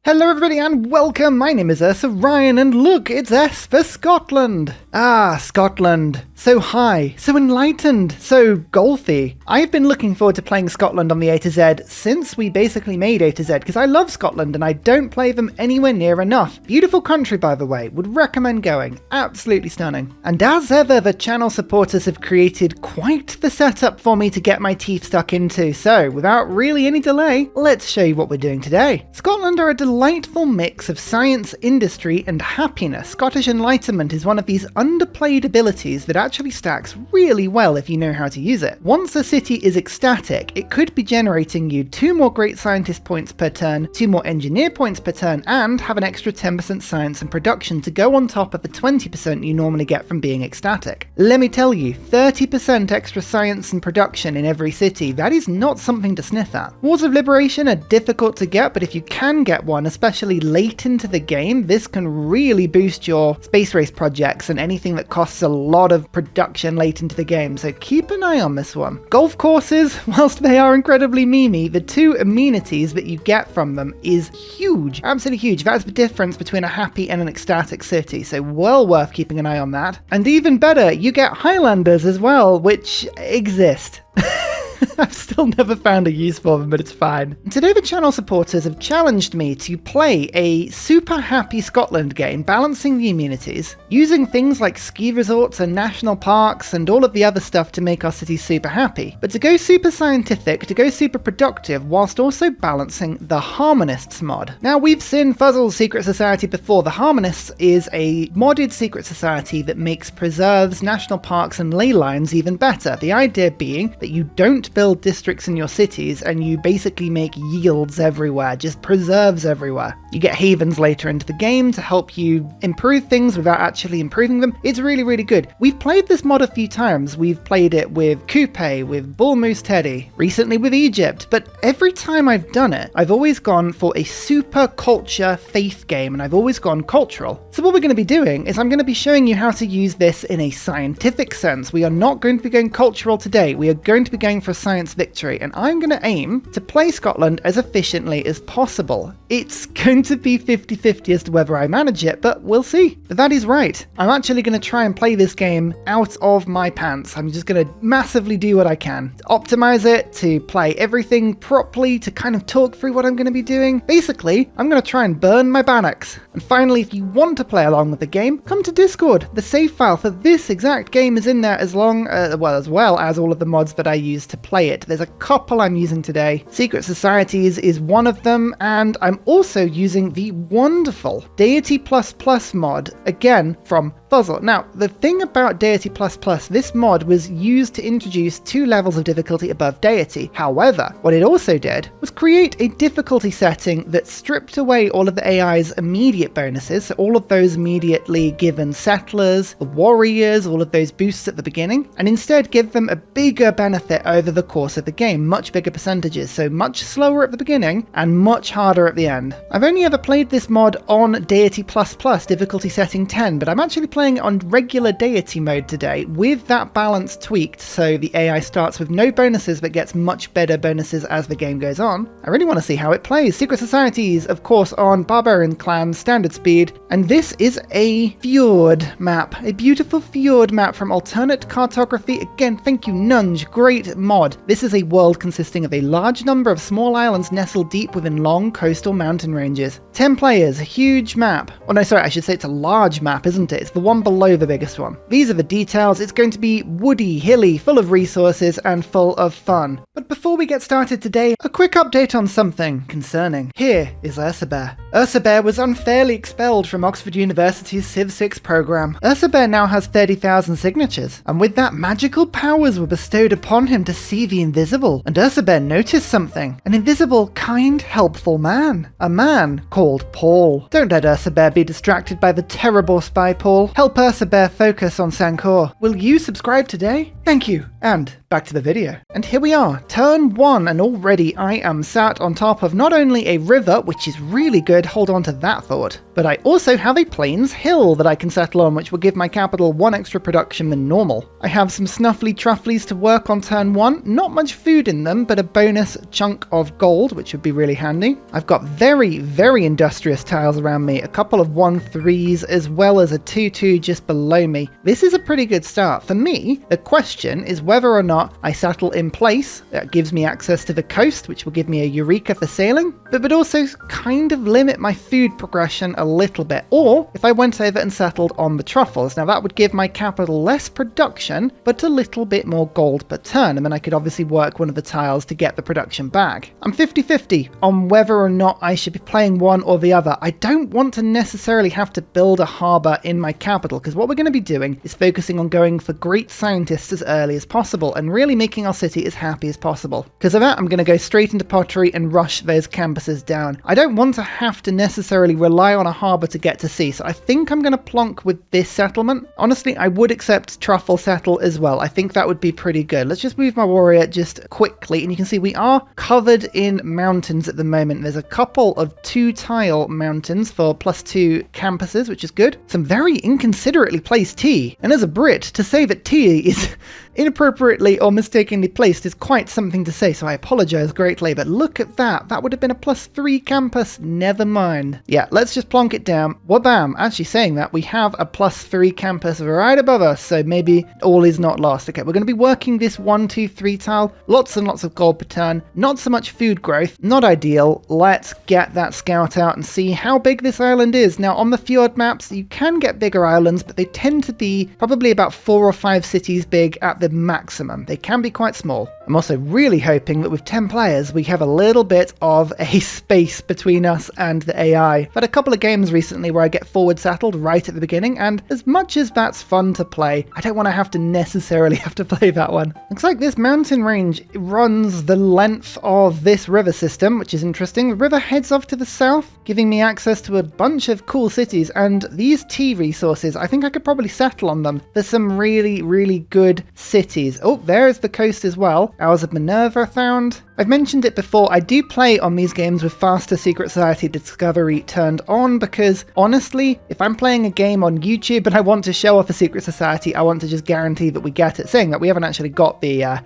Hello everybody and welcome, my name is Ursa Ryan and look, it's S for Scotland. Ah, Scotland. So high, so enlightened, so golfy. I've been looking forward to playing Scotland on the A to Z since we basically made A to Z because I love Scotland and I don't play them anywhere near enough. Beautiful country by the way, would recommend going, absolutely stunning. And as ever, the channel supporters have created quite the setup for me to get my teeth stuck into, so without really any delay, let's show you what we're doing today. Scotland are a delightful mix of science, industry and happiness. Scottish Enlightenment is one of these underplayed abilities that actually stacks really well if you know how to use it. Once a city is ecstatic, it could be generating you 2 more great scientist points per turn, 2 more engineer points per turn, and have an extra 10% science and production to go on top of the 20% you normally get from being ecstatic. Let me tell you, 30% extra science and production in every city, that is not something to sniff at. Wars of Liberation are difficult to get, but if you can get one, especially late into the game, this can really boost your space race projects and anything that costs a lot of production late into the game, so keep an eye on this one. Golf courses, whilst they are incredibly memey, the 2 amenities that you get from them is huge, absolutely huge. That's the difference between a happy and an ecstatic city, so well worth keeping an eye on that. And even better, you get Highlanders as well, which exist. I've still never found a use for them, but it's fine. Today the channel supporters have challenged me to play a super happy Scotland game, balancing the immunities, using things like ski resorts and national parks and all of the other stuff to make our cities super happy, but to go super scientific, to go super productive, whilst also balancing the Harmonists mod. Now, we've seen Fuzzle's Secret Society before. The Harmonists is a modded secret society that makes preserves, national parks and ley lines even better. The idea being that you don't build districts in your cities and you basically make yields everywhere, just preserves everywhere. You get havens later into the game to help you improve things without actually improving them. It's really, really good. We've played this mod a few times. We've played it with Coupe, with Bull Moose Teddy, recently with Egypt, but every time I've done it, I've always gone for a super culture faith game and I've always gone cultural. So what we're going to be doing is I'm going to be showing you how to use this in a scientific sense. We are not going to be going cultural today. We are going to be going for a science victory, and I'm going to aim to play Scotland as efficiently as possible. It's going to be 50-50 as to whether I manage it, but we'll see. But that is right. I'm actually going to try and play this game out of my pants. I'm just going to massively do what I can to optimize it, to play everything properly, to kind of talk through what I'm going to be doing. Basically, I'm going to try and burn my bannocks. And finally, if you want to play along with the game, come to Discord. The save file for this exact game is in there as well as all of the mods that I use to play it. There's a couple I'm using today. Secret Societies is one of them, and I'm also using the wonderful Deity++ mod, again from Fuzzle. Now, the thing about Deity++, this mod was used to introduce 2 levels of difficulty above Deity. However, what it also did was create a difficulty setting that stripped away all of the AI's immediate bonuses, so all of those immediately given settlers, the warriors, all of those boosts at the beginning, and instead give them a bigger benefit over the course of the game, much bigger percentages, so much slower at the beginning and much harder at the end. I've only ever played this mod on Deity++, difficulty setting 10, but I'm actually playing it on regular Deity mode today with that balance tweaked so the AI starts with no bonuses but gets much better bonuses as the game goes on. I really want to see how it plays. Secret Societies, of course, on Barbarian Clan standard speed, and this is a fjord map, a beautiful fjord map from Alternate Cartography. Again, thank you Nunge, great mod. This is a world consisting of a large number of small islands nestled deep within long coastal mountain ranges. 10 players, a huge map. Oh no, sorry, I should say it's a large map, isn't it? It's the one below the biggest one. These are the details. It's going to be woody, hilly, full of resources, and full of fun. But before we get started today, a quick update on something concerning. Here is Ursa Bear. Ursa Bear was unfairly expelled from Oxford University's Civ 6 program. Ursa Bear now has 30,000 signatures, and with that, magical powers were bestowed upon him to see the invisible. And Ursa Bear noticed something. An invisible, kind, helpful man. A man called Paul. Don't let Ursa Bear be distracted by the terrible spy Paul. Help Ursa bear focus on Sankor. Will you subscribe today? Thank you. And back to the video. And here we are, turn 1, and already I am sat on top of not only a river, which is really good, hold on to that thought, but I also have a plains hill that I can settle on, which will give my capital 1 extra production than normal. I have some snuffly trufflies to work on turn 1, not much food in them, but a bonus chunk of gold, which would be really handy. I've got very, very industrious tiles around me, a couple of 1-3s, as well as a 2-2 just below me. This is a pretty good start. For me, the question is whether or not I settle in place. That gives me access to the coast, which will give me a Eureka for sailing, but also kind of limit my food progression a little bit. Or if I went over and settled on the truffles, now that would give my capital less production, but a little bit more gold per turn, and then I could obviously work one of the tiles to get the production back. I'm 50-50 on whether or not I should be playing one or the other. I don't want to necessarily have to build a harbour in my capital, because what we're going to be doing is focusing on going for great scientists as early as possible and really making our city as happy as possible. Because of that, I'm going to go straight into pottery and rush those campuses down. I don't want to have to necessarily rely on a harbour to get to sea, so I think I'm going to plonk with this settlement. Honestly, I would accept truffle settle as well. I think that would be pretty good. Let's just move my warrior just quickly, and you can see we are covered in mountains at the moment. There's a couple of 2-tile mountains for +2 campuses, which is good. Some very inconsiderately placed tea, and as a Brit, to say that tea is inappropriately or mistakenly placed is quite something to say, so I apologise greatly, but look at that. That would have been a +3 campus. Never mind. Yeah, let's just plonk it down. Wabam! Actually saying that, we have a +3 campus right above us, so maybe all is not lost. Okay, we're going to be working this 1-2-3 tile. Lots and lots of gold per turn. Not so much food growth. Not ideal. Let's get that scout out and see how big this island is. Now, on the fjord maps, you can get bigger islands, but they tend to be probably about 4 or 5 cities big at the maximum. They can be quite small. I'm also really hoping that with 10 players, we have a little bit of a space between us and the AI. I've had a couple of games recently where I get forward settled right at the beginning, and as much as that's fun to play, I don't want to have to necessarily have to play that one. Looks like this mountain range runs the length of this river system, which is interesting. The river heads off to the south, giving me access to a bunch of cool cities, and these tea resources, I think I could probably settle on them. There's some really, really good cities. Oh, there's the coast as well. Hours of Minerva found. I've mentioned it before, I do play on these games with faster Secret Society discovery turned on, because honestly, if I'm playing a game on YouTube and I want to show off a Secret Society, I want to just guarantee that we get it. Saying that, we haven't actually got the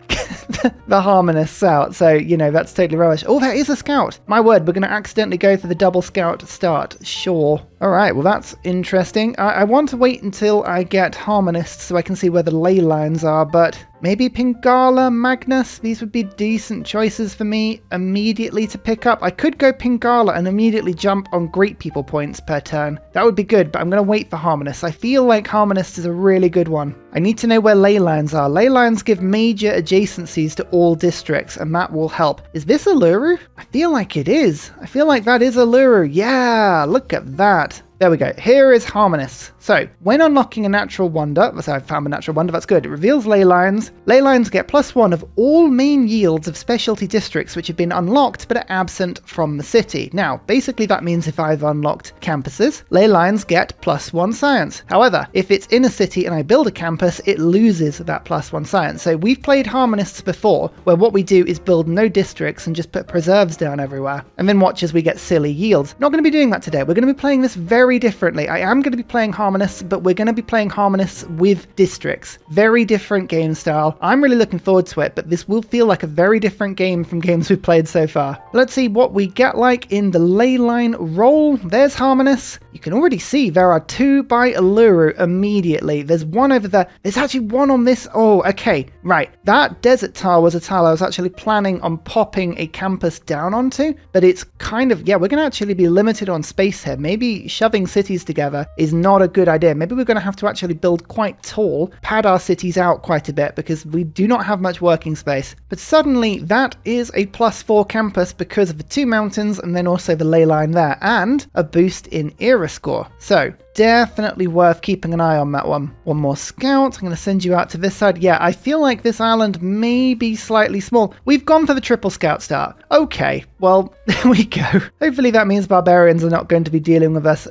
the harmonists out, so you know, that's totally rubbish. Oh, there is a scout. My word, we're going to accidentally go for the double scout start. Sure. Alright, well that's interesting. I want to wait until I get harmonists so I can see where the ley lines are, but maybe Pingala, Magnus, these would be decent choices for me immediately to pick up. I could go Pingala and immediately jump on great people points per turn. That would be good, but I'm going to wait for harmonists. I feel like harmonists is a really good one. I need to know where ley lines are. Ley lines give major adjacencies to all districts, and that will help. Is this Uluru? I feel like it is. I feel like that is Uluru. Yeah, look at that. There we go. Here is Harmonists. So, when unlocking a natural wonder, so I found a natural wonder, that's good. It reveals ley lines. Ley lines get +1 of all main yields of specialty districts which have been unlocked but are absent from the city. Now, basically that means if I've unlocked campuses, ley lines get +1 science. However, if it's in a city and I build a campus, it loses that +1 science. So we've played Harmonists before, where what we do is build no districts and just put preserves down everywhere, and then watch as we get silly yields. Not going to be doing that today. We're going to be playing this very differently. I am going to be playing Harmonists, but we're going to be playing Harmonists with districts. Very different game style. I'm really looking forward to it, but this will feel like a very different game from games we've played so far. Let's see what we get like in the ley line roll. There's Harmonists. You can already see there are 2 by Uluru immediately. There's one over there. There's actually one on this. Oh, okay. Right. That desert tile was a tile I was actually planning on popping a campus down onto, but it's kind of, yeah, we're going to actually be limited on space here. Maybe shoving cities together is not a good idea. Maybe we're going to have to actually build quite tall, pad our cities out quite a bit, because we do not have much working space. But suddenly that is a +4 campus because of the 2 mountains and then also the ley line there, and a boost in era score. So definitely worth keeping an eye on that one. One more scout. I'm going to send you out to this side. Yeah, I feel like this island may be slightly small. We've gone for the triple scout start. Okay, Well, there we go. Hopefully that means barbarians are not going to be dealing with us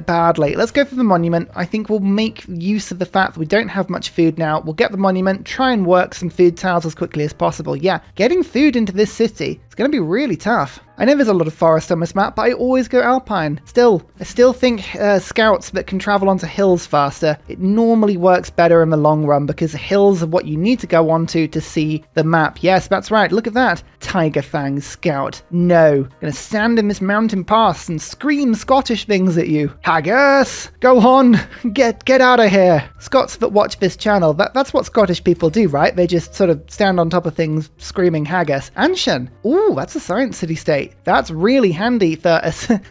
badly. Let's go for the monument. I think we'll make use of the fact that we don't have much food now. We'll get the monument, try and work some food tiles as quickly as possible. Yeah, getting food into this city is going to be really tough. I know there's a lot of forest on this map, but I always go alpine. I still think scouts that can travel onto hills faster, it normally works better in the long run because hills are what you need to go onto to see the map. Yes, that's right. Look at that. Tiger Fang Scout. No. Gonna stand in this mountain pass and scream Scottish things at you. Haggis! Go on! Get out of here! Scots that watch this channel, that's what Scottish people do, right? They just sort of stand on top of things screaming haggis. Anshan. Ooh, that's a science city-state. That's really handy for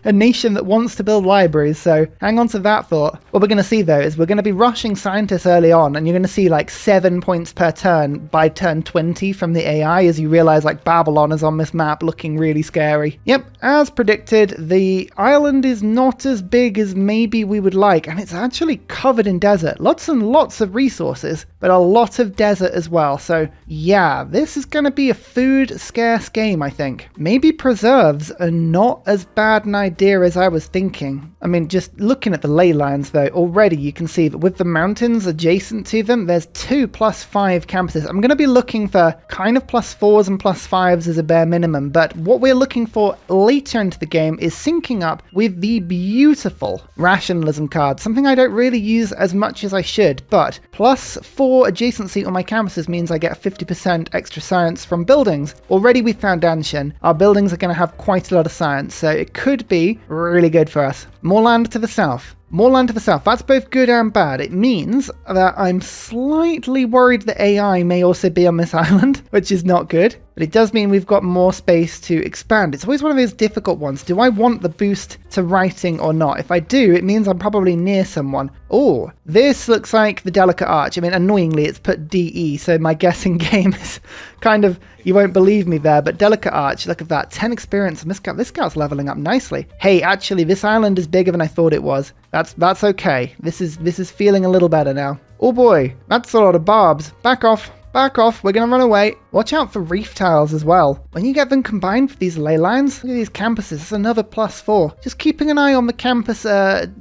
a nation that wants to build libraries, so hang on to that thought. What we're going to see, though, is we're going to be rushing scientists early on, and you're going to see like 7 points per turn by turn 20 from the AI as you realize like Babylon is on this map looking really scary. Yep, as predicted, the island is not as big as maybe we would like, and it's actually covered in desert. Lots and lots of resources, but a lot of desert as well. So yeah, this is going to be a food scarce game, I think. Maybe preserves are not as bad an idea as I was thinking. I mean, just looking at the ley lines though, already you can see that with the mountains adjacent to them, there's 2 +5 campuses. I'm going to be looking for kind of +4s and +5s as a bare minimum, but what we're looking for later into the game is syncing up with the beautiful rationalism card, something I don't really use as much as I should, but +4 adjacency on my campuses means I get 50% extra science from buildings. Already we found Anshan. Our buildings are going to have quite a lot of science, so it could be really good for us. More land to the south. More land to the south. That's both good and bad. It means that I'm slightly worried that AI may also be on this island, which is not good. But it does mean we've got more space to expand. It's always one of those difficult ones. Do I want the boost to writing or not? If I do, it means I'm probably near someone. Oh, this looks like the Delicate Arch. I mean, annoyingly, it's put DE, so my guessing game is kind of, you won't believe me there, but Delicate Arch, look at that, 10 experience, and this scout's leveling up nicely. Hey, actually, this island is bigger than I thought it was. That's okay. This is feeling a little better now. Oh boy, that's a lot of barbs. Back off. Back off, we're gonna run away. Watch out for reef tiles as well. When you get them combined with these ley lines, look at these campuses, it's another +4. Just keeping an eye on the campus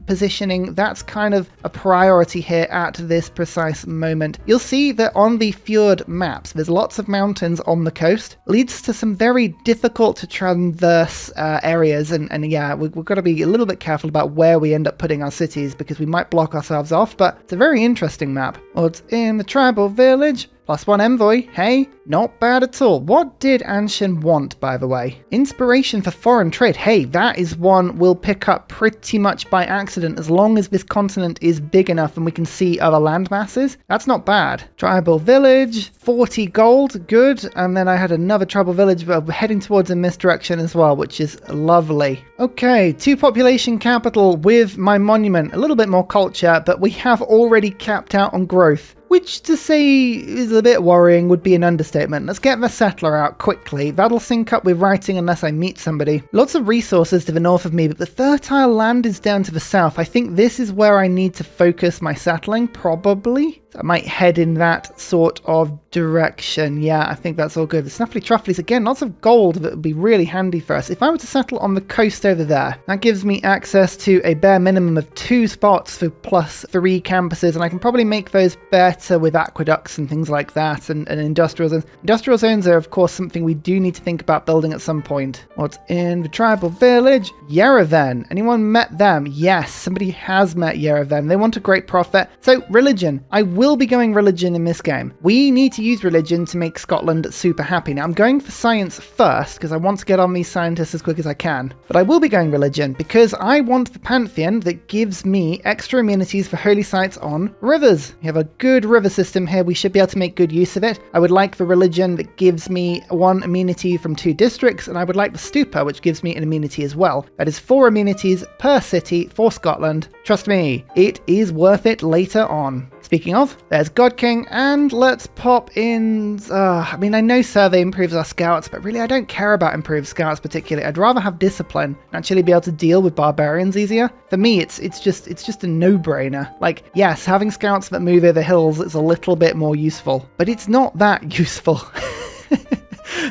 positioning, that's kind of a priority here at this precise moment. You'll see that on the fjord maps, there's lots of mountains on the coast, leads to some very difficult to traverse areas, and yeah, we've got to be a little bit careful about where we end up putting our cities because we might block ourselves off, but it's a very interesting map. Oh, it's in the tribal village. +1 envoy, hey, not bad at all. What did Anshan want, by the way? Inspiration for foreign trade. Hey, that is one we'll pick up pretty much by accident as long as this continent is big enough and we can see other land masses. That's not bad. Tribal village, 40 gold, good. And then I had another tribal village heading towards in this direction as well, which is lovely. Okay, 2 population capital with my monument. A little bit more culture, but we have already capped out on growth, which to say is a bit worrying would be an understatement. Let's get the settler out quickly. That'll sync up with writing unless I meet somebody. Lots of resources to the north of me, but the fertile land is down to the south. I think this is where I need to focus my settling, probably. I might head in that sort of direction. Yeah, I think that's all good. The Snuffly Trufflies, again, lots of gold that would be really handy for us. If I were to settle on the coast over there, that gives me access to a bare minimum of 2 spots for +3 campuses, and I can probably make those better with aqueducts and things like that, and industrial zones. Industrial zones are, of course, something we do need to think about building at some point. What's in the tribal village? Yerevan. Anyone met them? Yes, somebody has met Yerevan. They want a great prophet. So, religion. I will be going religion in this game. We need to use religion to make Scotland super happy. Now, I'm going for science first because I want to get on these scientists as quick as I can. But I will be going religion because I want the pantheon that gives me extra immunities for holy sites on rivers. We have a good river system here. We should be able to make good use of it. I would like the religion that gives me 1 immunity from 2 districts, and I would like the stupa, which gives me an immunity as well. That is 4 immunities per city for Scotland. Trust me, it is worth it later on. Speaking of, there's God King, and let's pop in... I mean, I know survey improves our scouts, but really I don't care about improved scouts particularly. I'd rather have discipline and actually be able to deal with barbarians easier. For me, it's just a no-brainer. Like, yes, having scouts that move over hills is a little bit more useful, but it's not that useful.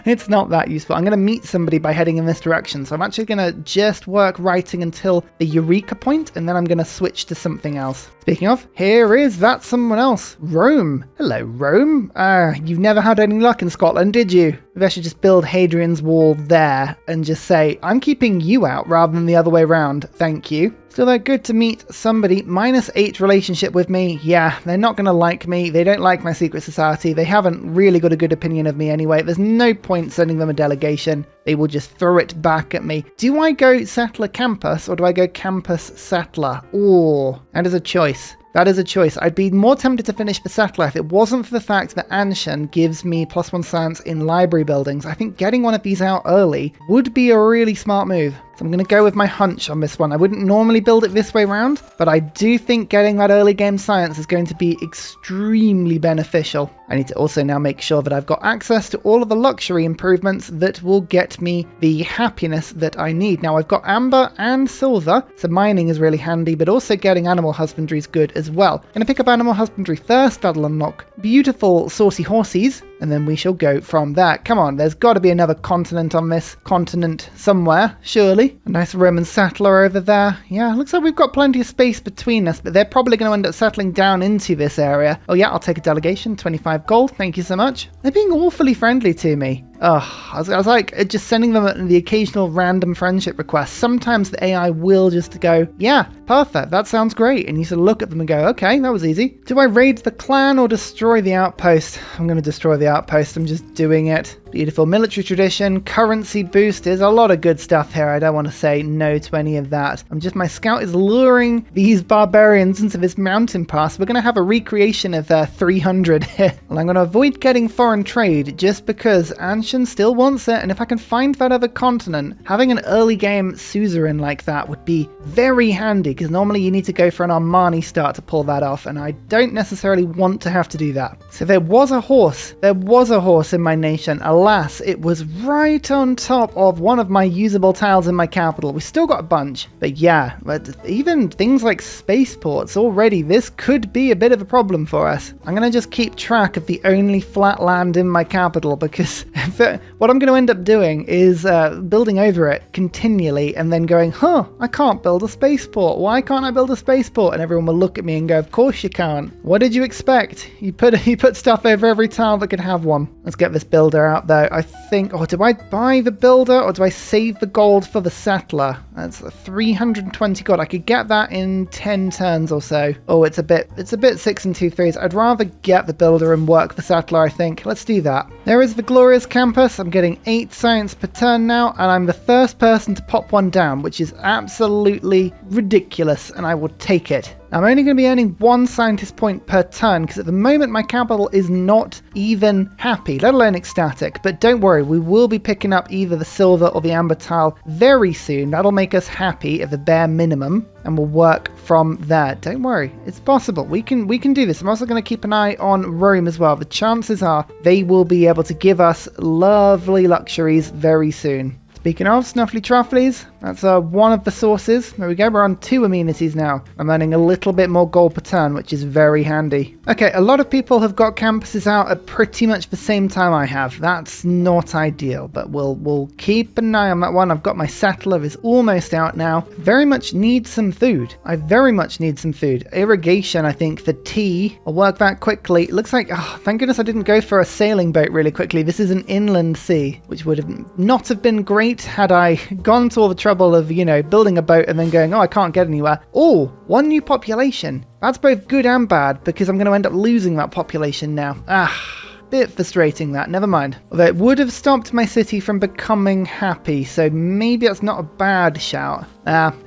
It's not that useful. I'm going to meet somebody by heading in this direction. So I'm actually going to just work writing until the Eureka point, and then I'm going to switch to something else. Speaking of, here is that someone else. Rome. Hello, Rome. You've never had any luck in Scotland, did you? Maybe I should just build Hadrian's Wall there and just say, I'm keeping you out rather than the other way around. Thank you. Still though, good to meet somebody. -8 relationship with me. Yeah, they're not going to like me. They don't like my secret society. They haven't really got a good opinion of me anyway. There's no point sending them a delegation. They will just throw it back at me. Do I go settler campus or do I go campus settler? Oh, that is a choice. That is a choice. I'd be more tempted to finish the settler if it wasn't for the fact that Anshan gives me +1 science in library buildings. I think getting one of these out early would be a really smart move. So I'm going to go with my hunch on this one. I wouldn't normally build it this way around, but I do think getting that early game science is going to be extremely beneficial. I need to also now make sure that I've got access to all of the luxury improvements that will get me the happiness that I need. Now I've got amber and silver, so mining is really handy, but also getting animal husbandry is good as well. I'm going to pick up animal husbandry first. That'll unlock beautiful saucy horses, and then we shall go from there. Come on, there's got to be another continent on this continent somewhere, surely. A nice Roman settler over there. Yeah, looks like we've got plenty of space between us, but they're probably going to end up settling down into this area. Oh yeah, I'll take a delegation, 25 gold, thank you so much. They're being awfully friendly to me. I was like just sending them the occasional random friendship request. Sometimes the AI will just go, yeah, perfect, that sounds great. And you sort of look at them and go, okay, that was easy. Do I raid the clan or destroy the outpost? I'm going to destroy the outpost. I'm just doing it. Beautiful military tradition, currency boost. There's a lot of good stuff here. I don't want to say no to any of that. My scout is luring these barbarians into this mountain pass. We're going to have a recreation of 300 here. And I'm going to avoid getting foreign trade just because Anshan still wants it. And if I can find that other continent, having an early game suzerain like that would be very handy because normally you need to go for an Armani start to pull that off. And I don't necessarily want to have to do that. So there was a horse. There was a horse in my nation. Alas, it was right on top of one of my usable tiles in my capital. We still got a bunch, but yeah, even things like spaceports already, this could be a bit of a problem for us. I'm going to just keep track of the only flat land in my capital because what I'm going to end up doing is building over it continually and then going, I can't build a spaceport. Why can't I build a spaceport? And everyone will look at me and go, of course you can't. What did you expect? You put stuff over every tile that could have one. Let's get this builder out though. I think, do I buy the builder or do I save the gold for the settler? That's 320 gold. I could get that in 10 turns or so. Oh, it's a bit 6 and 2/3. I'd rather get the builder and work the settler, I think. Let's do that. There is the glorious campus. I'm getting 8 science per turn now, and I'm the first person to pop one down, which is absolutely ridiculous, and I will take it. I'm only going to be earning 1 scientist point per turn because at the moment my capital is not even happy, let alone ecstatic. But don't worry, we will be picking up either the silver or the amber tile very soon. That'll make us happy at the bare minimum and we'll work from there. Don't worry, it's possible. We can do this. I'm also going to keep an eye on Rome as well. The chances are they will be able to give us lovely luxuries very soon. Speaking of Snuffly Trufflies, that's one of the sources. There we go, we're on 2 amenities now. I'm earning a little bit more gold per turn, which is very handy. Okay, a lot of people have got campuses out at pretty much the same time I have. That's not ideal, but we'll keep an eye on that one. I've got my settler is almost out now. Very much need some food. I very much need some food. Irrigation, I think, for tea. I'll work that quickly. It looks like, thank goodness I didn't go for a sailing boat really quickly. This is an inland sea, which would not have been great had I gone to all the trouble of, building a boat and then going, I can't get anywhere. Oh, 1 new population. That's both good and bad because I'm going to end up losing that population now. Bit frustrating that, never mind. Although it would have stopped my city from becoming happy, so maybe that's not a bad shout.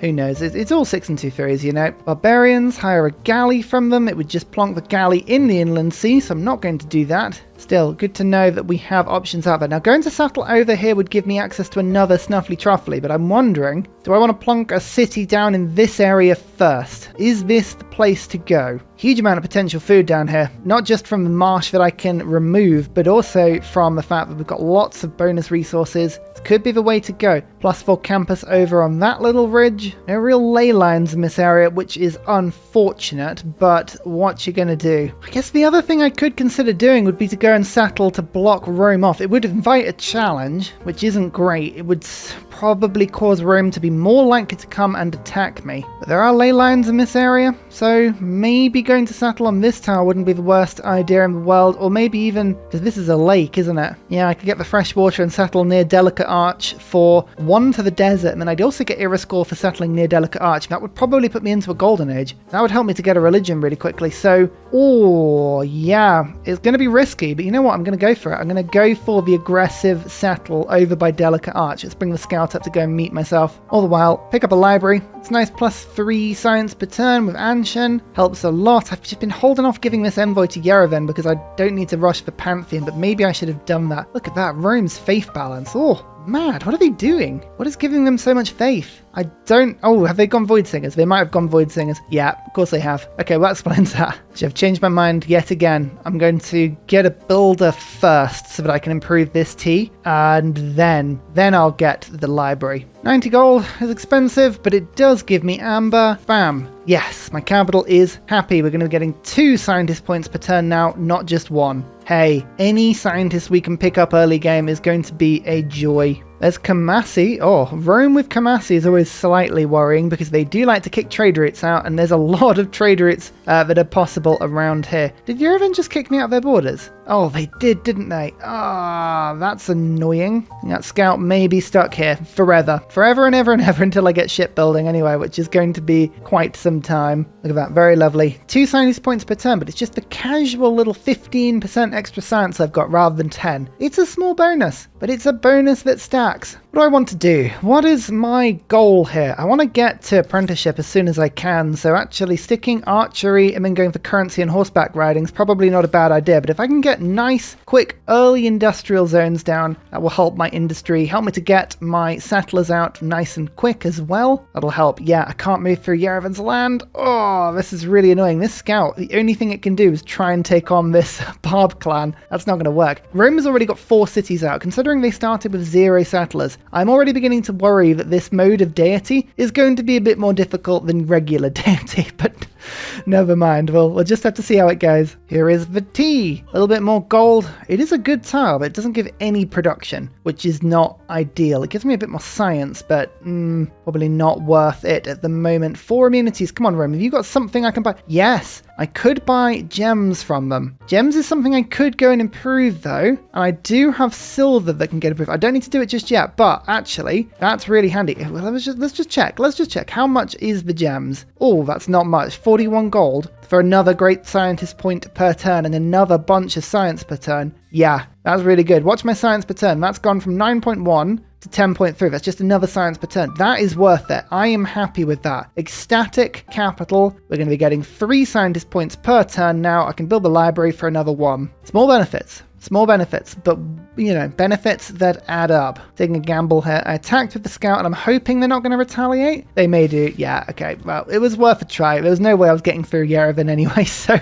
Who knows? It's all 6 and 2/3, Barbarians, hire a galley from them. It would just plonk the galley in the inland sea, so I'm not going to do that. Still, good to know that we have options out there. Now, going to settle over here would give me access to another Snuffly Truffly, but I'm wondering, do I want to plonk a city down in this area first? Is this the place to go? Huge amount of potential food down here, not just from the marsh that I can remove, but also from the fact that we've got lots of bonus resources. This could be the way to go. +4 campus over on that little real ridge, no real ley lines in this area, which is unfortunate, but what you gonna do? I guess the other thing I could consider doing would be to go and settle to block Rome off. It would invite a challenge, which isn't great. It would probably cause Rome to be more likely to come and attack me. But there are ley lines in this area, so maybe going to settle on this tower wouldn't be the worst idea in the world, or maybe even, because this is a lake, isn't it? Yeah, I could get the fresh water and settle near Delicate Arch for 1 to the desert, and then I'd also get Era score for settling near Delicate Arch. That would probably put me into a golden age. That would help me to get a religion really quickly. So, oh, yeah, it's going to be risky, but you know what? I'm going to go for it. I'm going to go for the aggressive settle over by Delicate Arch. Let's bring the scout up to go and meet myself. All the while, pick up a library. It's nice, +3 science per turn with Anshan. Helps a lot. I've just been holding off giving this envoy to Yerevan because I don't need to rush the Pantheon, but maybe I should have done that. Look at that, Rome's faith balance. Oh, mad. What are they doing? What is giving them so much faith? I don't... Oh, have they gone Void Singers? They might have gone Void Singers. Yeah, of course they have. Okay, well, that explains that. I've changed my mind yet again. I'm going to get a builder first so that I can improve this tea, and then I'll get the library. 90 gold is expensive, but it does give me amber. Bam. Yes, my capital is happy. We're going to be getting 2 scientist points per turn now, not just 1. Hey, any scientist we can pick up early game is going to be a joy. There's Kamasi. Oh, Rome with Kamasi is always slightly worrying because they do like to kick trade routes out, and there's a lot of trade routes that are possible around here. Did Yerevan just kick me out of their borders? Oh, they did, didn't they? Ah, that's annoying. That scout may be stuck here forever. Forever and ever and ever until I get shipbuilding anyway, which is going to be quite some time. Look at that, very lovely. 2 science points per turn, but it's just the casual little 15% extra science I've got rather than 10. It's a small bonus, but it's a bonus that stacks. What do I want to do? What is my goal here? I want to get to apprenticeship as soon as I can, so actually sticking archery and then going for currency and horseback riding is probably not a bad idea, but if I can get nice, quick, early industrial zones down, that will help my industry, help me to get my settlers out nice and quick as well. That'll help. Yeah, I can't move through Yerevan's land. Oh, this is really annoying. This scout, the only thing it can do is try and take on this Barb clan. That's not going to work. Rome has already got 4 cities out. Considering they started with 0 settlers, I'm already beginning to worry that this mode of Deity is going to be a bit more difficult than regular Deity, but never mind. We'll just have to see how it goes. Here is the tea. A little bit more gold. It is a good tile, but it doesn't give any production, which is not ideal. It gives me a bit more science, but probably not worth it at the moment. 4 immunities. Come on, Rome. Have you got something I can buy? Yes, I could buy gems from them. Gems is something I could go and improve, though. And I do have silver that can get improved. I don't need to do it just yet, but actually, that's really handy. Well, let's just check. Let's just check. How much is the gems? Oh, that's not much. 41 gold for another great scientist point per turn and another bunch of science per turn. Yeah, that's really good. Watch my science per turn. That's gone from 9.1 to 10.3. That's just another science per turn. That is worth it. I am happy with that. Ecstatic capital. We're going to be getting 3 scientist points per turn now. I can build the library for another 1. Small benefits. Small benefits, but, you know, benefits that add up. Taking a gamble here. I attacked with the scout, and I'm hoping they're not going to retaliate. They may do. Yeah, okay. Well, it was worth a try. There was no way I was getting through Yerevan anyway, so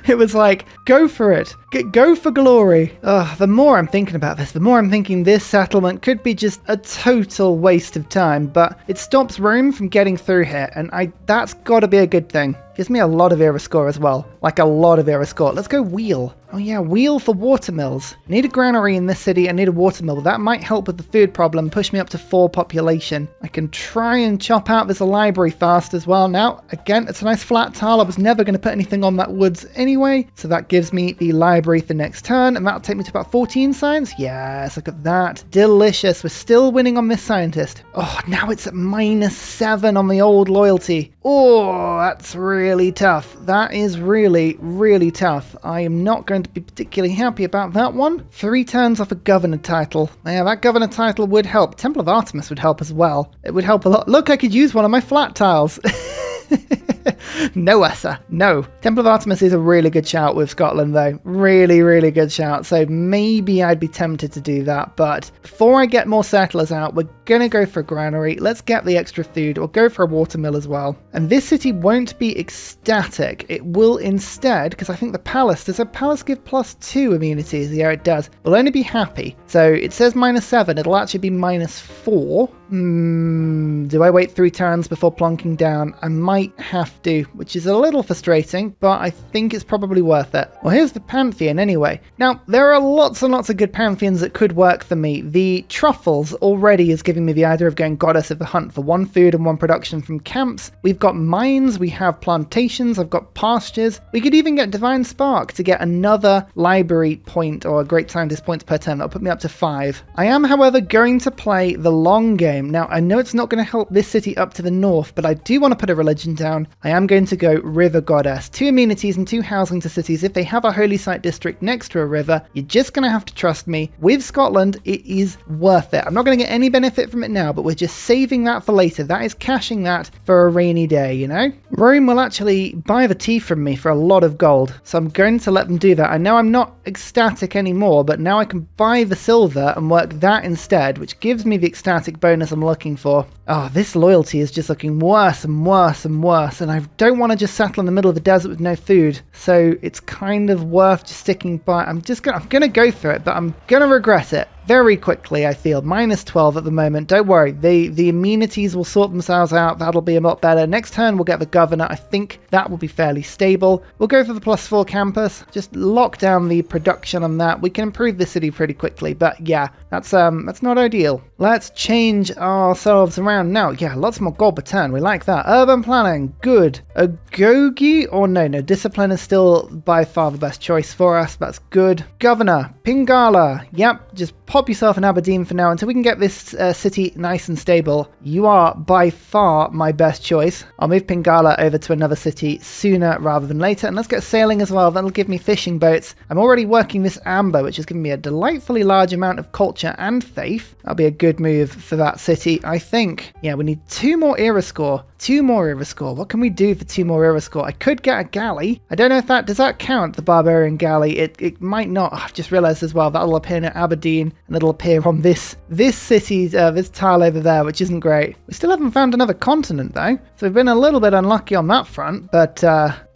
it was like, go for it. Go for glory. The more I'm thinking about this, the more I'm thinking this settlement could be just a total waste of time, but it stops Rome from getting through here, and that's got to be a good thing. Gives me a lot of era score as well. Like a lot of era score. Let's go wheel. Oh yeah, wheel for watermills. I need a granary in this city. I need a watermill. That might help with the food problem. Push me up to 4 population. I can try and chop out this library fast as well. Now, again, it's a nice flat tile. I was never going to put anything on that woods anyway. So that gives me the library for next turn. And that'll take me to about 14 science. Yes, look at that. Delicious. We're still winning on this scientist. Oh, now it's at -7 on the old loyalty. Oh, that's really tough. That is really, really tough. I am not going to be particularly happy about that one. 3 turns off a governor title. Yeah, that governor title would help. Temple of Artemis would help as well. It would help a lot. Look, I could use one of my flat tiles. No, Ursa, no. Temple of Artemis is a really good shout with Scotland, though. Really, really good shout. So maybe I'd be tempted to do that. But before I get more settlers out, we're going to go for a granary. Let's get the extra food. We'll go for a watermill as well. And this city won't be ecstatic. It will instead, because I think the palace, does a palace give +2 immunities? Yeah, it does. We'll only be happy. So it says -7. It'll actually be -4. Do I wait 3 turns before plonking down? I might have to, which is a little frustrating, but I think it's probably worth it. Well, here's the Pantheon anyway. Now, there are lots and lots of good Pantheons that could work for me. The truffles already is giving me the idea of going Goddess of the Hunt for 1 food and 1 production from camps. We've got mines, we have plantations, I've got pastures. We could even get Divine Spark to get another library point or a Great Scientist points per turn. That'll put me up to 5. I am, however, going to play the long game. Now, I know it's not going to help this city up to the north, but I do want to put a religion down. I am going to go River Goddess. 2 amenities and 2 housing to cities. If they have a holy site district next to a river, you're just going to have to trust me. With Scotland, it is worth it. I'm not going to get any benefit from it now, but we're just saving that for later. That is cashing that for a rainy day, you know? Rome will actually buy the tea from me for a lot of gold, so I'm going to let them do that. I know I'm not ecstatic anymore, but now I can buy the silver and work that instead, which gives me the ecstatic bonus I'm looking for. Oh, this loyalty is just looking worse and worse and worse, and I don't want to just settle in the middle of the desert with no food, so it's kind of worth just sticking by. I'm gonna go for it, but I'm gonna regret it very quickly, I feel. -12 at the moment. Don't worry, the amenities will sort themselves out. That'll be a lot better. Next turn we'll get the governor. I think that will be fairly stable. We'll go for the +4 campus. Just lock down the production on that. We can improve the city pretty quickly, but yeah, that's not ideal. Let's change ourselves around now. Yeah, lots more gold per turn. We like that. Urban planning, good. Agogi, or no, discipline is still by far the best choice for us. That's good. Governor, Pingala. Yep, just pop yourself in Aberdeen for now until we can get this city nice and stable. You are by far my best choice. I'll move Pingala over to another city sooner rather than later. And let's get sailing as well. That'll give me fishing boats. I'm already working this amber, which is giving me a delightfully large amount of culture and faith. That'll be a good move for that city, I think. Yeah, we need 2 more era score. 2 more era score. What can we do for 2 more era score? I could get a galley. I don't know if does that count, the barbarian galley? It might not. I've just realized as well that'll appear in Aberdeen and it'll appear on this city's this tile over there, which isn't great. We still haven't found another continent though, so we've been a little bit unlucky on that front, but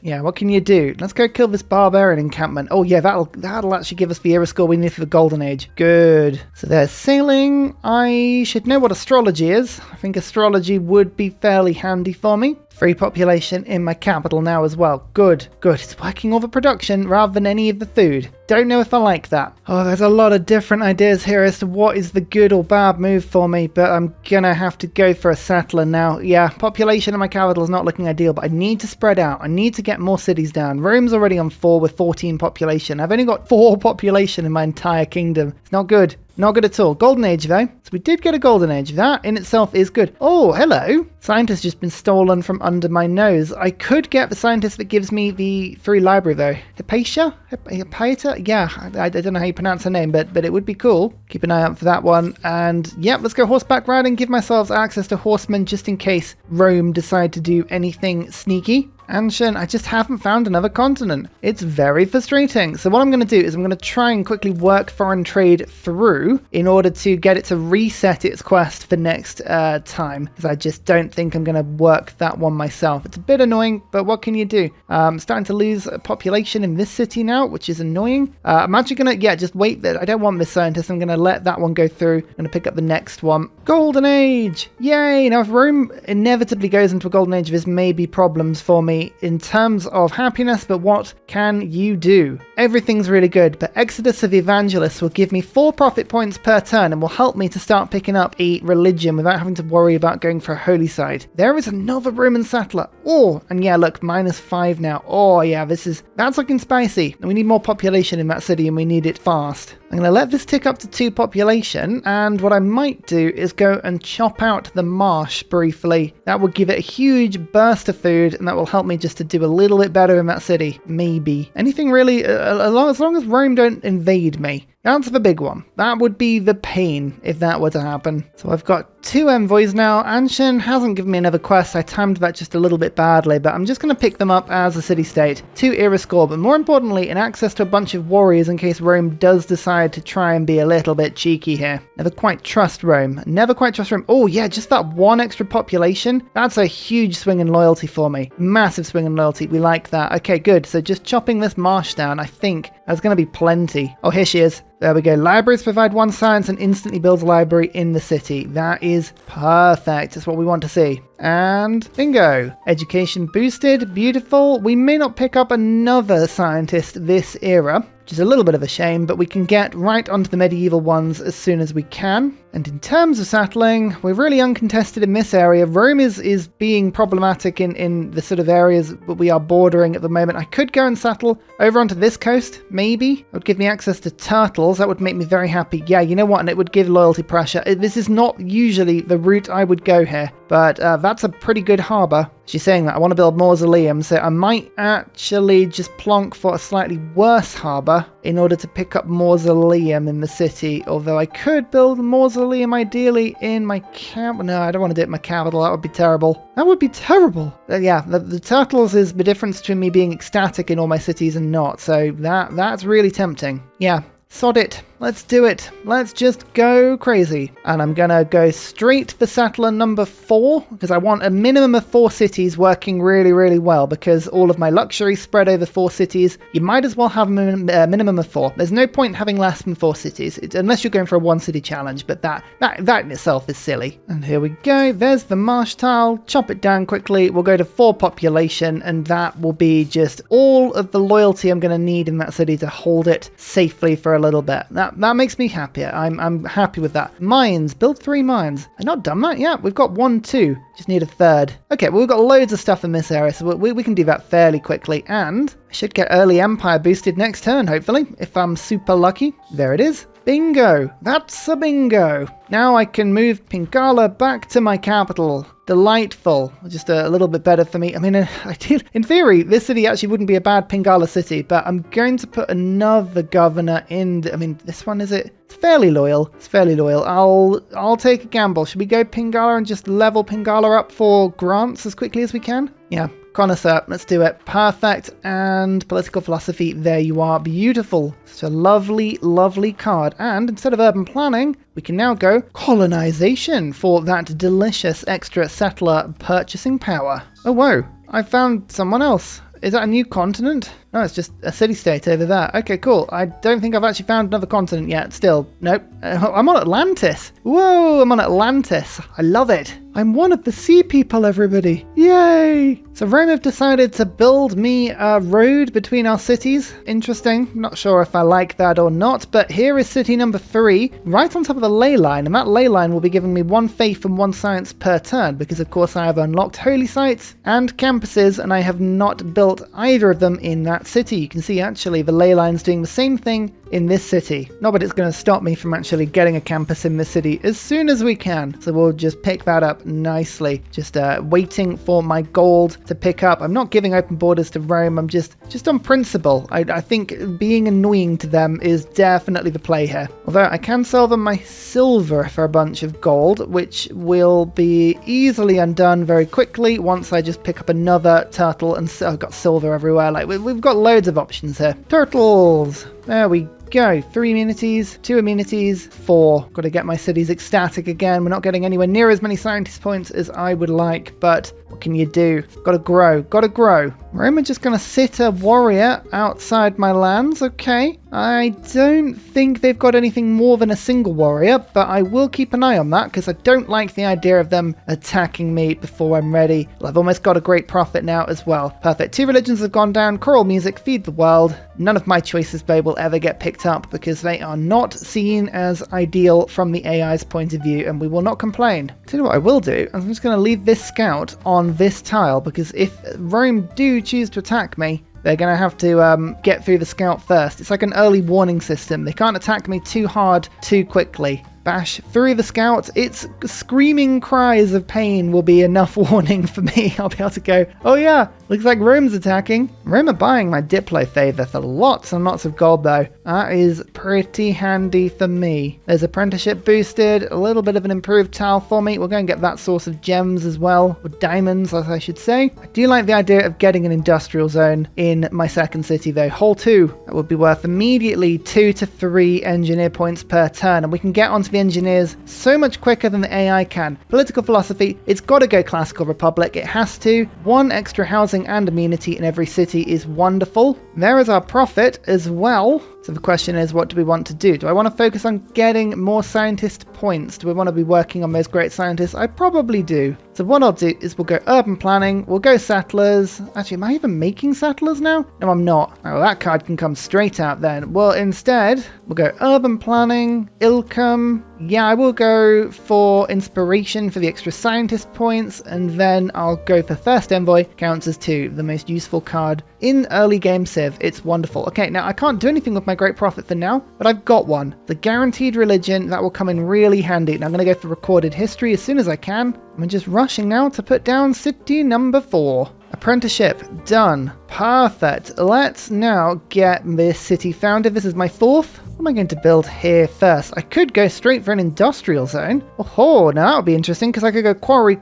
yeah, what can you do? Let's go kill this barbarian encampment. Oh yeah, that'll actually give us the era score we need for the golden age. Good. So there's sailing. I should know what astrology is. I think astrology would be fairly handy for me. Free population in my capital now as well. Good. It's working all the production rather than any of the food. Don't know if I like that. Oh, there's a lot of different ideas here as to what is the good or bad move for me, but I'm gonna have to go for a settler now. Yeah, population in my capital is not looking ideal, but I need to spread out. I need to get more cities down. Rome's already on 4 with 14 population. I've only got 4 population in my entire kingdom. It's not good. Not good at all. Golden Age, though. So we did get a Golden Age. That in itself is good. Oh, hello. Scientist just been stolen from under my nose. I could get the scientist that gives me the free library, though. Hypatia? Hypatia? Yeah, I don't know how you pronounce her name, but it would be cool. Keep an eye out for that one. And, yep, let's go horseback riding. Give myself access to horsemen just in case Rome decide to do anything sneaky. Anshan, I just haven't found another continent. It's very frustrating. So what I'm going to do is I'm going to try and quickly work foreign trade through in order to get it to reset its quest for next time, because I just don't think I'm going to work that one myself. It's a bit annoying, but what can you do? I'm starting to lose population in this city now, which is annoying. I'm actually going to, just wait. I don't want this scientist. I'm going to let that one go through. I'm going to pick up the next one. Golden Age! Yay! Now, if Rome inevitably goes into a Golden Age, this may be problems for me in terms of happiness, but what can you do? Everything's really good, but Exodus of the Evangelists will give me 4 profit points per turn and will help me to start picking up a religion without having to worry about going for a holy side. There is another Roman settler. Oh, and yeah, look, -5 now. Oh yeah, that's looking spicy. And we need more population in that city and we need it fast. I'm going to let this tick up to 2 population, and what I might do is go and chop out the marsh briefly. That will give it a huge burst of food, and that will help me just to do a little bit better in that city. Maybe. Anything really, as long as Rome don't invade me. That's the big one. That would be the pain if that were to happen. So I've got 2 envoys now. Anshan hasn't given me another quest. I timed that just a little bit badly, but I'm just going to pick them up as a city-state. 2 era score, but more importantly, an access to a bunch of warriors in case Rome does decide to try and be a little bit cheeky here. Never quite trust Rome. Never quite trust Rome. Oh yeah, just that 1 extra population. That's a huge swing in loyalty for me. Massive swing in loyalty. We like that. Okay, good. So just chopping this marsh down, I think that's going to be plenty. Oh, here she is. There we go. Libraries provide 1 science and instantly builds a library in the city. That is perfect. That's what we want to see. And bingo. Education boosted. Beautiful. We may not pick up another scientist this era, which is a little bit of a shame, but we can get right onto the medieval ones as soon as we can. And in terms of settling, we're really uncontested in this area. Rome is being problematic in the sort of areas that we are bordering at the moment. I could go and settle over onto this coast, maybe. It would give me access to turtles. That would make me very happy. Yeah, you know what? And it would give loyalty pressure. This is not usually the route I would go here, but that's a pretty good harbour. She's saying that I want to build mausoleum, so I might actually just plonk for a slightly worse harbour in order to pick up mausoleum in the city, although I could build a mausoleum ideally in my camp. No, I don't want to do it in my capital. That would be terrible. That would be terrible. Yeah, the turtles is the difference between me being ecstatic in all my cities and not, so that's really tempting. Yeah. Sod it. Let's do it. Let's just go crazy. And I'm gonna go straight for settler number 4 because I want a minimum of 4 cities working really, really well because all of my luxury spread over 4 cities. You might as well have a minimum of 4. There's no point having less than 4 cities unless you're going for a 1 city challenge, but that in itself is silly. And here we go. There's the marsh tile. Chop it down quickly. We'll go to 4 population and that will be just all of the loyalty I'm gonna need in that city to hold it safely for a little bit. That makes me happier. I'm happy with that. Mines. Build 3 mines. I've not done that yet. We've got 1, 2. Just need a 3rd. Okay, well, we've got loads of stuff in this area, so we can do that fairly quickly. And I should get early empire boosted next turn, hopefully, if I'm super lucky. There it is. Bingo. That's a bingo. Now I can move Pingala back to my capital. Delightful. Just a little bit better for me. I mean, in theory, this city actually wouldn't be a bad Pingala city, but I'm going to put another governor in. I mean, this one, is it? It's fairly loyal. It's fairly loyal. I'll take a gamble. Should we go Pingala and just level Pingala up for grants as quickly as we can? Yeah. Connoisseur, let's do it. Perfect. And political philosophy, there you are. Beautiful. Such a lovely, lovely card. And instead of urban planning, we can now go colonization for that delicious extra settler purchasing power. Oh, whoa. I found someone else. Is that a new continent? No, it's just a city-state over there. Okay, cool. I don't think I've actually found another continent yet. Still, nope. I'm on Atlantis. Whoa, I'm on Atlantis. I love it. I'm one of the sea people, everybody. Yay! So Rome have decided to build me a road between our cities. Interesting. Not sure if I like that or not, but here is city number 3, right on top of the ley line, and that ley line will be giving me 1 faith and 1 science per turn, because of course I have unlocked holy sites and campuses, and I have not built either of them in that city. You can see actually the ley line's doing the same thing in this city. Not that it's going to stop me from actually getting a campus in this city as soon as we can. So we'll just pick that up nicely. Just waiting for my gold to pick up. I'm not giving open borders to Rome. I'm just on principle. I think being annoying to them is definitely the play here. Although I can sell them my silver for a bunch of gold, which will be easily undone very quickly once I just pick up another turtle and I've got silver everywhere. Like we've got loads of options here. Turtles. There we go. 3 amenities, 2 amenities, 4. Got to get my cities ecstatic again. We're not getting anywhere near as many scientist points as I would like, but what can you do? Got to grow. Got to grow. Rome are just going to sit a warrior outside my lands. Okay. I don't think they've got anything more than a single warrior, but I will keep an eye on that because I don't like the idea of them attacking me before I'm ready. Well, I've almost got a great profit now as well. Perfect. 2 religions have gone down. Choral music, feed the world. None of my choices, though, will ever get picked up because they are not seen as ideal from the AI's point of view, and we will not complain. Tell you what I will do, I'm just going to leave this scout on this tile because if Rome do choose to attack me, they're going to have to get through the scout first. It's like an early warning system. They can't attack me too hard, too quickly. bash through the scout. Its screaming cries of pain will be enough warning for me. I'll be able to go, oh yeah, looks like Rome's attacking. Rome are buying my Diplo favor for lots and lots of gold though. That is pretty handy for me. There's apprenticeship boosted, a little bit of an improved tile for me. We're going to get that source of gems as well, or diamonds as I should say. I do like the idea of getting an industrial zone in my second city though. Hole 2, that would be worth immediately 2 to 3 engineer points per turn, and we can get onto the engineers so much quicker than the AI can. Political philosophy, it's got to go classical republic. It has to. 1 extra housing and amenity in every city is wonderful. There is our profit as well. So the question is, what do we want to do? Do I want to focus on getting more scientist points? Do we want to be working on those great scientists? I probably do. So what I'll do is we'll go urban planning, we'll go settlers. Actually, am I even making settlers now? No, I'm not. Oh, well, that card can come straight out then. Well, instead, we'll go urban planning, Ilcum. Yeah, I will go for inspiration for the extra scientist points, and then I'll go for first envoy, counts as 2, the most useful card in early game Civ. It's wonderful. Okay, now I can't do anything with my great prophet for now, but I've got one. The guaranteed religion, that will come in really handy. And I'm going to go for recorded history as soon as I can. I'm just rushing now to put down city number 4. Apprenticeship, done. Perfect. Let's now get this city founded. This is my 4th. What am I going to build here first? I could go straight for an industrial zone. Oh, now that would be interesting because I could go quarry,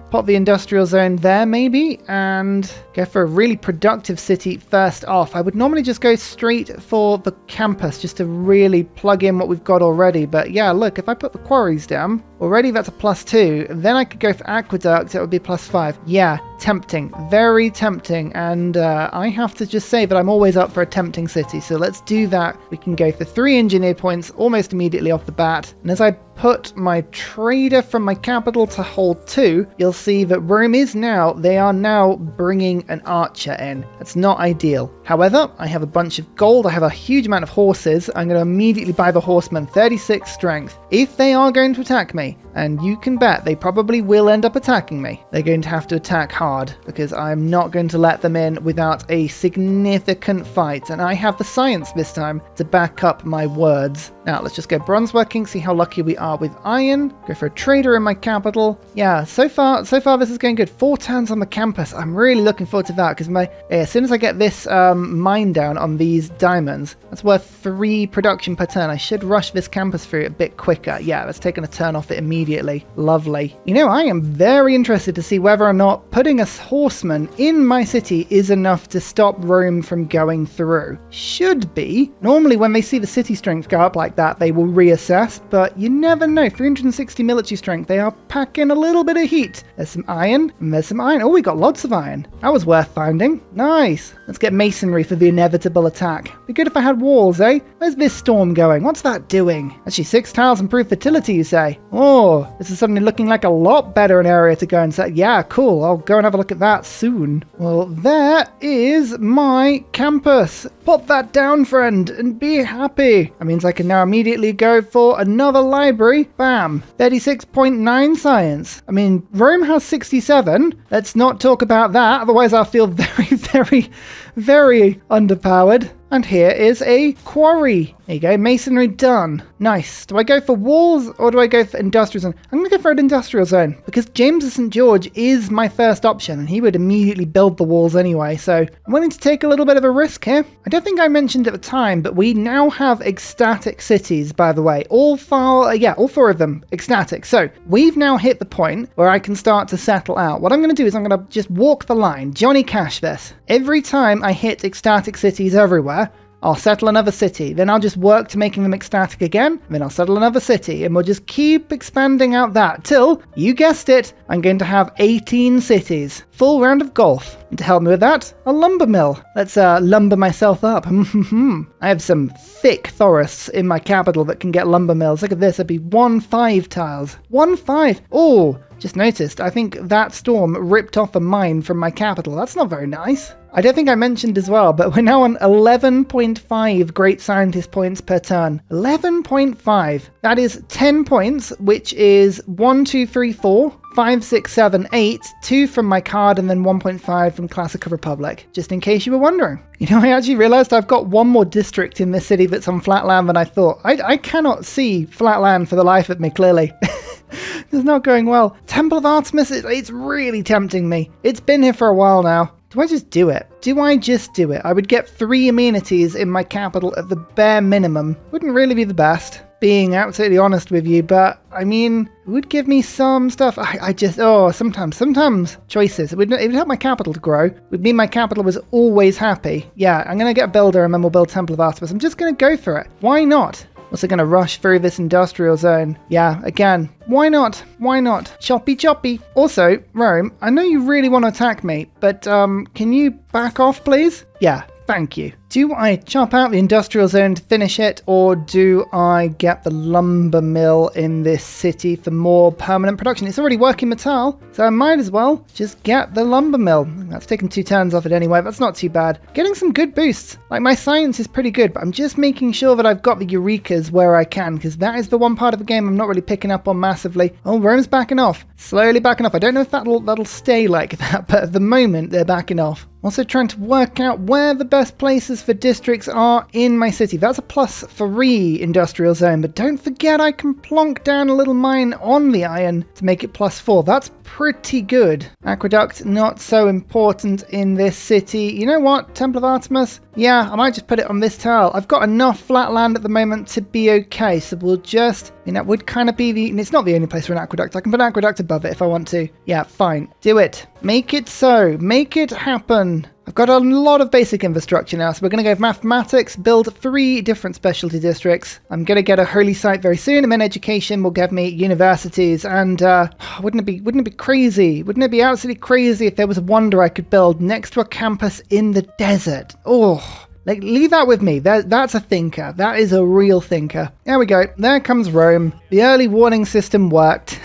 pop the industrial zone there maybe, and go for a really productive city first off. I would normally just go straight for the campus just to really plug in what we've got already. But yeah, look, if I put the quarries down, already that's a +2. Then I could go for aqueduct, it would be +5. Yeah, tempting, very tempting. And I have to just say that I'm always up for a tempting city. So let's do that. We can go for 3 engineer points almost immediately off the bat. And as I put my trader from my capital to hold 2, you'll see that Rome is now, they are now bringing an archer in. That's not ideal. However, I have a bunch of gold, I have a huge amount of horses. I'm going to immediately buy the horsemen, 36 strength. If they are going to attack me, and you can bet they probably will end up attacking me, they're going to have to attack hard, because I'm not going to let them in without a significant fight. And I have the science this time to back up my words. Now, let's just go bronze working, see how lucky we are with iron. Go for a trader in my capital. Yeah, so far this is going good. 4 turns on the campus. I'm really looking forward to that because as soon as I get this mine down on these diamonds, that's worth 3 production per turn. I should rush this campus through a bit quicker. Yeah, that's taken a turn off it immediately. Lovely. You know, I am very interested to see whether or not putting a horseman in my city is enough to stop Rome from going through. Should be. Normally when they see the city strength go up like that, they will reassess, but you never know. 360 military strength, they are packing a little bit of heat. There's some iron, and there's some iron. Oh, we got lots of iron. That was worth finding. Nice. Let's get masonry for the inevitable attack. Be good if I had walls, eh? Where's this storm going? What's that doing? Actually, 6 tiles improve fertility, you say? Oh, this is suddenly looking like a lot better an area to go and say, yeah, cool, I'll go and have a look at that soon. Well, there is my campus. Pop that down, friend, and be happy. That means I can now immediately go for another library. Bam. 36.9 science. I mean, Rome has 67. Let's not talk about that, otherwise I'll feel very underpowered. And here is a quarry. There you go, masonry done. Nice. Do I go for walls or do I go for industrial zone? I'm going to go for an industrial zone because James of St. George is my first option and he would immediately build the walls anyway. So I'm willing to take a little bit of a risk here. I don't think I mentioned at the time, but we now have ecstatic cities, by the way. All 4 of them ecstatic. So we've now hit the point where I can start to settle out. What I'm going to do is I'm going to just walk the line. Johnny Cash this. Every time I hit ecstatic cities everywhere, I'll settle another city, then I'll just work to making them ecstatic again, then I'll settle another city, and we'll just keep expanding out that till, you guessed it, I'm going to have 18 cities. Full round of golf. And to help me with that, a lumber mill. Let's lumber myself up. I have some thick forests in my capital that can get lumber mills. Look at this, it'd be 1-5 tiles. 1-5. Oh, just noticed, I think that storm ripped off a mine from my capital. That's not very nice. I don't think I mentioned as well, but we're now on 11.5 great scientist points per turn. 11.5. That is 10 points, which is 1, 2, 3, 4. 5, 6, 7, 8, 2 from my card, and then 1.5 from Classical Republic, just in case you were wondering. You know, I actually realized I've got one more district in this city that's on flat land than I thought. I cannot see flat land for the life of me, clearly. It's not going well. Temple of Artemis, it's really tempting me. It's been here for a while now. Do I just do it? Do I just do it? I would get 3 amenities in my capital at the bare minimum. Wouldn't really be the best, being absolutely honest with you, but I mean, it would give me some stuff. Sometimes choices. It would help my capital to grow. It would mean my capital was always happy. Yeah, I'm going to get a builder and then we'll build Temple of Artemis. I'm just going to go for it. Why not? Also going to rush through this industrial zone. Yeah, again, why not? Why not? Choppy choppy. Also, Rome, I know you really want to attack me, but can you back off, please? Yeah, thank you. Do I chop out the industrial zone to finish it, or do I get the lumber mill in this city for more permanent production? It's already working metal, so I might as well just get the lumber mill. That's taken 2 turns off it anyway. That's not too bad. Getting some good boosts. Like, my science is pretty good, but I'm just making sure that I've got the Eurekas where I can, because that is the one part of the game I'm not really picking up on massively. Oh, Rome's backing off. Slowly backing off. I don't know if that'll stay like that, but at the moment, they're backing off. Also trying to work out where the best places for districts are in my city. That's a +3 industrial zone, but don't forget I can plonk down a little mine on the iron to make it +4. That's pretty good. Aqueduct, not so important in this city. You know what? Temple of Artemis? Yeah, I might just put it on this tile. I've got enough flat land at the moment to be okay, so we'll just... I mean, that would kind of be the... And it's not the only place for an aqueduct. I can put an aqueduct above it if I want to. Yeah, fine. Do it. Make it so. Make it happen. I've got a lot of basic infrastructure now, so we're going to go with mathematics, build 3 different specialty districts. I'm going to get a holy site very soon, and then education will give me universities. And wouldn't it be crazy? Wouldn't it be absolutely crazy if there was a wonder I could build next to a campus in the desert? Oh, like, leave that with me. That's a thinker. That is a real thinker. There we go. There comes Rome. The early warning system worked.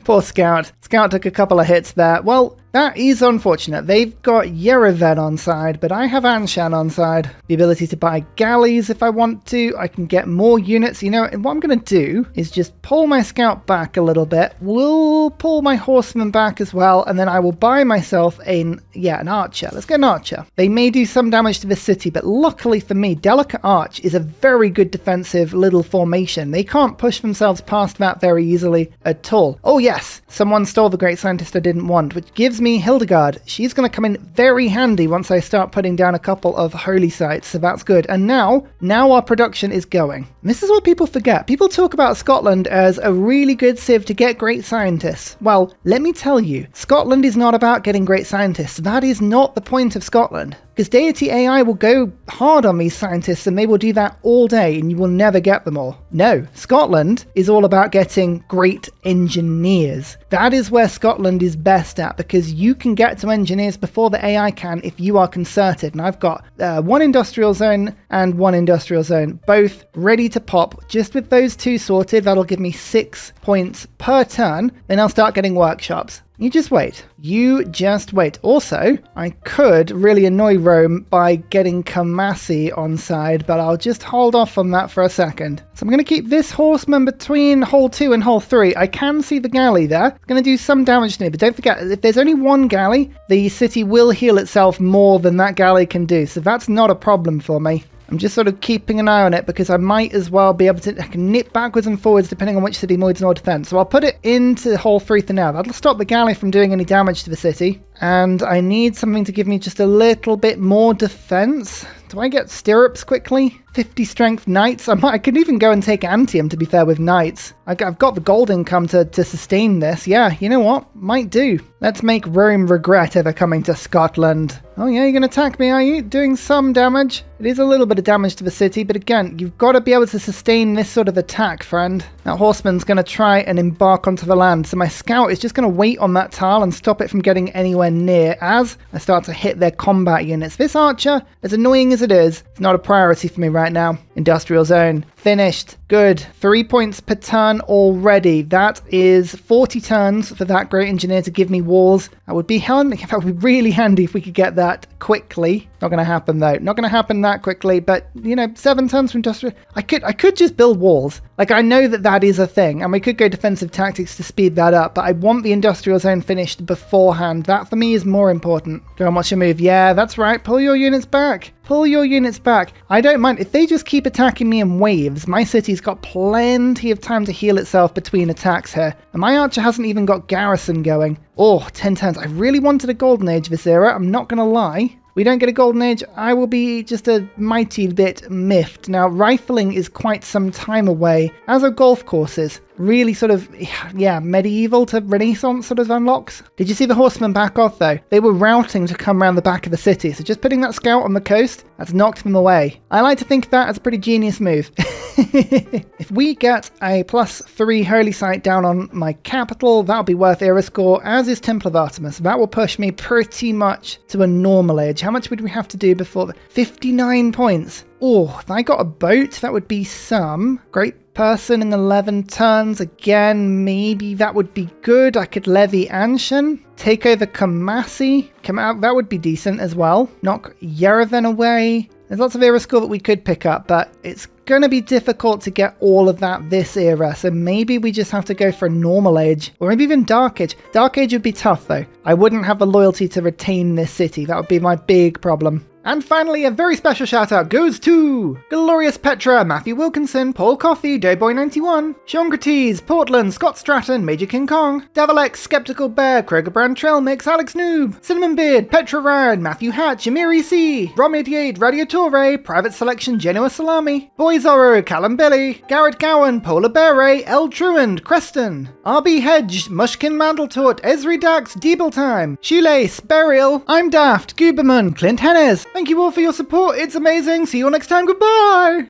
Poor Scout. Scout took a couple of hits there. Well, that is unfortunate. They've got Yerevan on side, but I have Anshan on side. The ability to buy galleys if I want to. I can get more units. You know, and what I'm going to do is just pull my Scout back a little bit. We'll pull my Horseman back as well, and then I will buy myself an Archer. Let's get an Archer. They may do some damage to this city, but luckily for me, Delicate Arch is a very good defensive little formation. They can't push themselves past that very easily at all. Oh yes, someone stole the Great Scientist I didn't want, which gives me Hildegard. She's going to come in very handy once I start putting down a couple of holy sites, so that's good. And now our production is going. And this is what people forget. People talk about Scotland as a really good civ to get great scientists. Well, let me tell you, Scotland is not about getting great scientists. That is not the point of Scotland. Because Deity AI will go hard on these scientists and they will do that all day and you will never get them all. No, Scotland is all about getting great engineers. That is where Scotland is best at, because you can get to engineers before the AI can if you are concerted. And I've got 1 industrial zone and 1 industrial zone, both ready to pop. Just with those 2 sorted, that'll give me 6 points per turn. Then I'll start getting workshops. You just wait. You just wait. Also, I could really annoy Rome by getting Kamasi on side, but I'll just hold off on that for a second. So I'm going to keep this horseman between hole 2 and hole 3. I can see the galley there. It's going to do some damage to me, but don't forget, if there's only 1 galley, the city will heal itself more than that galley can do. So that's not a problem for me. I'm just sort of keeping an eye on it because I might as well be able to... I can nip backwards and forwards depending on which city needs more defense. So I'll put it into hole 3 for now. That'll stop the galley from doing any damage to the city. And I need something to give me just a little bit more defense. Do I get stirrups quickly? 50 strength knights? I could even go and take Antium, to be fair, with knights. I've got the gold income to sustain this. Yeah, you know what? Might do. Let's make Rome regret ever coming to Scotland. Oh yeah, you're going to attack me, are you? Doing some damage? It is a little bit of damage to the city, but again, you've got to be able to sustain this sort of attack, friend. That horseman's going to try and embark onto the land, so my scout is just going to wait on that tile and stop it from getting anywhere near as I start to hit their combat units. This archer, as annoying as it is, it's not a priority for me right now. Industrial zone. Finished. Good. 3 points per turn already. That is 40 turns for that great engineer to give me walls. That would be handy. That would be really handy if we could get that quickly. Not going to happen though. Not going to happen that quickly, but 7 turns for industrial. I could just build walls. Like, I know that is a thing, and we could go defensive tactics to speed that up, but I want the industrial zone finished beforehand. That for me is more important. Go on, what's your move? Yeah, that's right. Pull your units back. Pull your units back. I don't mind. If they just keep attacking me in waves, my city's got plenty of time to heal itself between attacks here. And my archer hasn't even got garrison going. Oh, 10 turns. I really wanted a golden age this era. I'm not going to lie. We don't get a golden age, I will be just a mighty bit miffed. Now, rifling is quite some time away, as are golf courses. Really sort of, medieval to Renaissance sort of unlocks. Did you see the horsemen back off though? They were routing to come around the back of the city, so just putting that scout on the coast, that's knocked them away. I like to think of that as a pretty genius move. If we get a +3 holy site down on my capital, that'll be worth era score, as is Temple of Artemis. That will push me pretty much to a normal age. How much would we have to do before 59 points. Oh, if I got a boat, that would be some. Great person in 11 turns. Again, maybe that would be good. I could levy Anshan. Take over Kamasi. Come out, that would be decent as well. Knock Yerevan away. There's lots of era score that we could pick up, but it's going to be difficult to get all of that this era, so maybe we just have to go for a normal age, or maybe even dark age. Dark age would be tough though. I wouldn't have the loyalty to retain this city. That would be my big problem. And finally, a very special shout out goes to Glorious Petra, Matthew Wilkinson, Paul Coffey, Doughboy91, Sean Portland, Scott Stratton, Major King Kong, Davalex, Skeptical Bear, Kroger Brand Trail Mix, Alex Noob, Cinnamon Beard, Petra Ryan, Matthew Hatch, Amiri C, Rom88, Radiatore, Private Selection, Genoa Salami, Boy Zorro, Callum Billy, Garrett Gowan, Polar Bear Ray, El Truand, Creston, RB Hedge, Mushkin Mandeltort, Esri Dax, Deeble Time, Shoelace, Burial, I'm Daft, Guberman, Clint Hennes. Thank you all for your support. It's amazing. See you all next time. Goodbye.